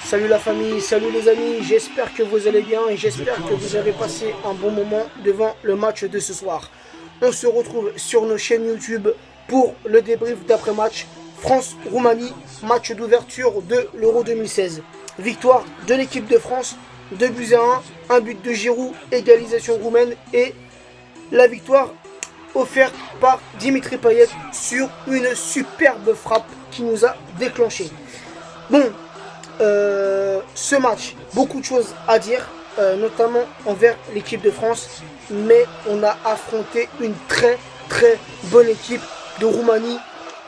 Salut la famille, salut les amis, j'espère que vous allez bien et j'espère que vous avez passé un bon moment devant le match de ce soir. On se retrouve sur nos chaînes YouTube pour le débrief d'après-match France-Roumanie, match d'ouverture de l'Euro 2016. Victoire de l'équipe de France, 2 buts à 1 but de Giroud, égalisation roumaine et la victoire offerte par Dimitri Payet sur une superbe frappe qui nous a déclenché. Bon, ce match, beaucoup de choses à dire, notamment envers l'équipe de France, mais on a affronté une très bonne équipe de Roumanie.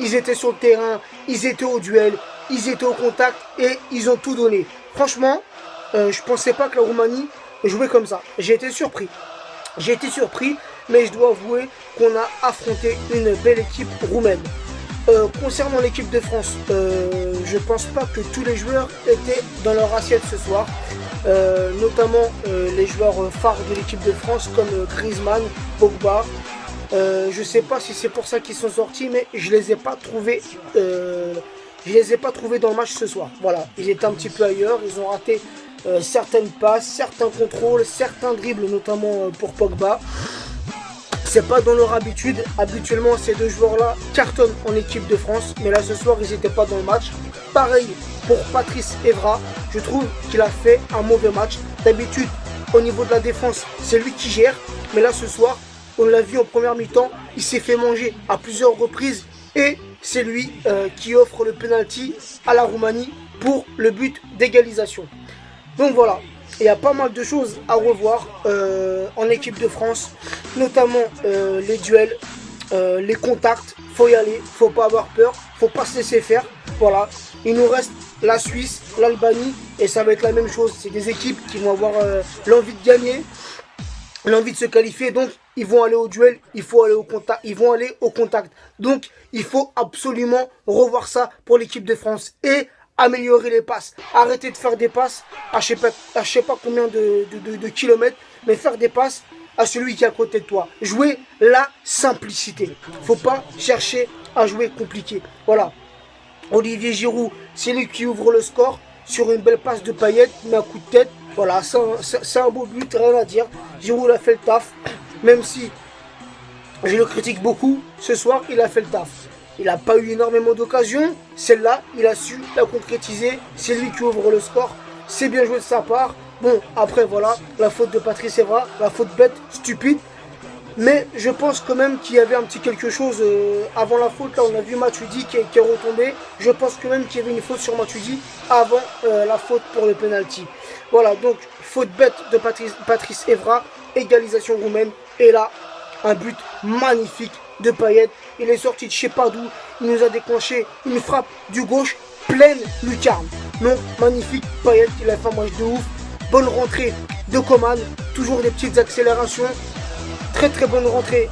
Ils étaient sur le terrain, ils étaient au duel, ils étaient au contact et ils ont tout donné. Franchement, je pensais pas que la Roumanie jouait comme ça. J'ai été surpris, mais je dois avouer qu'on a affronté une belle équipe roumaine. Concernant l'équipe de France, je pense pas que tous les joueurs étaient dans leur assiette ce soir, notamment les joueurs phares de l'équipe de France comme Griezmann, Pogba. Je sais pas si c'est pour ça qu'ils sont sortis, mais je les ai pas trouvés dans le match ce soir. Voilà, ils étaient un petit peu ailleurs, ils ont raté certaines passes, certains contrôles, certains dribbles, notamment pour Pogba. C'est pas dans leur habitude. Habituellement, ces deux joueurs-là cartonnent en équipe de France. Mais là, ce soir, ils n'étaient pas dans le match. Pareil pour Patrice Evra. Je trouve qu'il a fait un mauvais match. D'habitude, au niveau de la défense, c'est lui qui gère. Mais là, ce soir, on l'a vu en première mi-temps. Il s'est fait manger à plusieurs reprises. Et c'est lui qui offre le penalty à la Roumanie pour le but d'égalisation. Donc voilà. Il y a pas mal de choses à revoir en équipe de France, notamment les duels, les contacts. Faut y aller, faut pas avoir peur, faut pas se laisser faire. Voilà, il nous reste la Suisse, l'Albanie et ça va être la même chose. C'est des équipes qui vont avoir l'envie de gagner, l'envie de se qualifier. Donc ils vont aller au duel, il faut aller au contact, ils vont aller au contact. Donc il faut absolument revoir ça pour l'équipe de France et améliorer les passes, arrêter de faire des passes à je sais pas combien de kilomètres, mais faire des passes à celui qui est à côté de toi. Jouer la simplicité. Faut pas chercher à jouer compliqué. Voilà. Olivier Giroud, c'est lui qui ouvre le score sur une belle passe de Payet, mais un coup de tête. Voilà, c'est un beau but, rien à dire. Giroud a fait le taf, même si je le critique beaucoup. Ce soir, il a fait le taf. Il n'a pas eu énormément d'occasions. Celle-là, il a su la concrétiser. C'est lui qui ouvre le score. C'est bien joué de sa part. Bon, après, voilà, la faute de Patrice Evra, la faute bête, stupide. Mais je pense quand même qu'il y avait un petit quelque chose avant la faute. Là, on a vu Matuidi qui est retombé. Je pense quand même qu'il y avait une faute sur Matuidi avant la faute pour le penalty. Voilà, donc, faute bête de Patrice Evra. Égalisation roumaine. Et là, un but magnifique de Payet. Il est sorti de je sais pas d'où. Il nous a déclenché une frappe du gauche pleine lucarne. Non, magnifique. Payet, il a fait un match de ouf. Bonne rentrée de Coman. Toujours des petites accélérations. Très bonne rentrée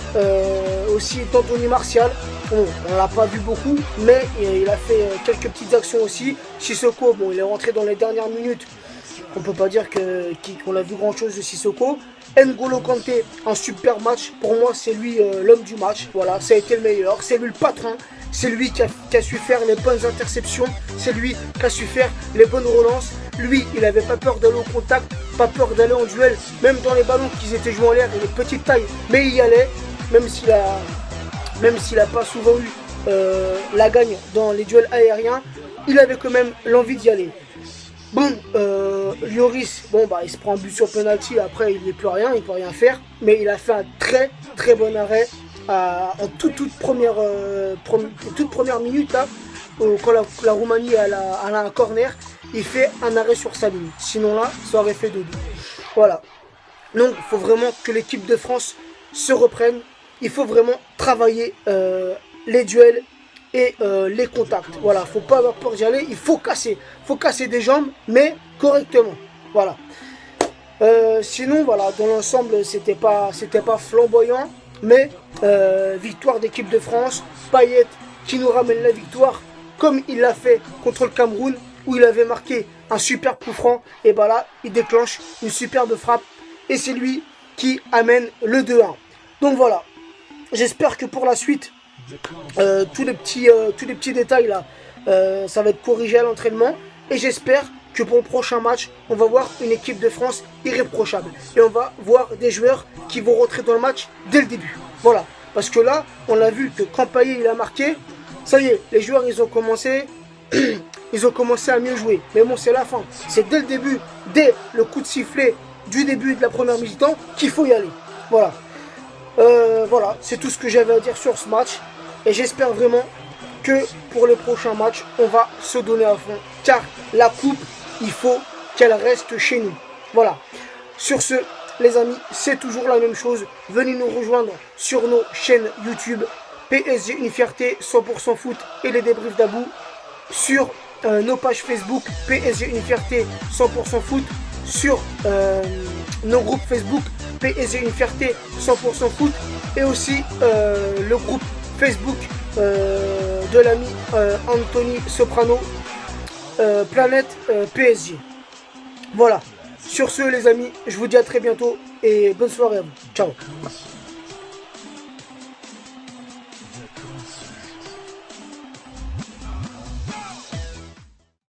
aussi d'Anthony Martial. Bon, on l'a pas vu beaucoup, mais il a fait quelques petites actions aussi. Sissoko, bon, il est rentré dans les dernières minutes. On peut pas dire qu'on a vu grand chose de Sissoko. N'Golo Kanté, un super match. Pour moi, c'est lui l'homme du match. Voilà, ça a été le meilleur. C'est lui le patron. C'est lui qui a su faire les bonnes interceptions. C'est lui qui a su faire les bonnes relances. Lui, il n'avait pas peur d'aller au contact, pas peur d'aller en duel. Même dans les ballons qui étaient joués en l'air, il est petite taille. Mais il y allait, même s'il a pas souvent eu la gagne dans les duels aériens. Il avait quand même l'envie d'y aller. Bon, Lloris, bon bah il se prend un but sur penalty, après il n'est plus rien, il peut rien faire, mais il a fait un très bon arrêt en toute première minute là, quand la Roumanie a un corner, il fait un arrêt sur sa ligne. Sinon là, ça aurait fait 2-2. Voilà. Donc il faut vraiment que l'équipe de France se reprenne. Il faut vraiment travailler les duels et les contacts. Voilà, faut pas avoir peur d'y aller, il faut casser des jambes, mais correctement. Voilà. Sinon, voilà, dans l'ensemble, c'était pas flamboyant, mais victoire d'équipe de France, Payet qui nous ramène la victoire, comme il l'a fait contre le Cameroun, où il avait marqué un super coup franc, et bah là, il déclenche une superbe frappe, et c'est lui qui amène le 2-1. Donc voilà, j'espère que pour la suite, tous les petits détails là, ça va être corrigé à l'entraînement. Et j'espère que pour le prochain match, on va voir une équipe de France irréprochable. Et on va voir des joueurs qui vont rentrer dans le match dès le début. Voilà. Parce que là, on a vu que quand Payet il a marqué, ça y est, les joueurs ils ont commencé à mieux jouer. Mais bon, c'est la fin. C'est dès le début, dès le coup de sifflet du début de la première mi-temps qu'il faut y aller. Voilà. Voilà, c'est tout ce que j'avais à dire sur ce match. Et j'espère vraiment que pour les prochains matchs, on va se donner à fond. Car la coupe, il faut qu'elle reste chez nous. Voilà. Sur ce, les amis, c'est toujours la même chose. Venez nous rejoindre sur nos chaînes YouTube. PSG Une Fierté, 100% foot et les débriefs d'Abou. Sur nos pages Facebook, PSG Une Fierté, 100% foot. Sur nos groupes Facebook, PSG Une Fierté, 100% foot. Et aussi le groupe Facebook de l'ami Anthony Soprano, Planète PSG. Voilà. Sur ce, les amis, je vous dis à très bientôt et bonne soirée à vous. Ciao.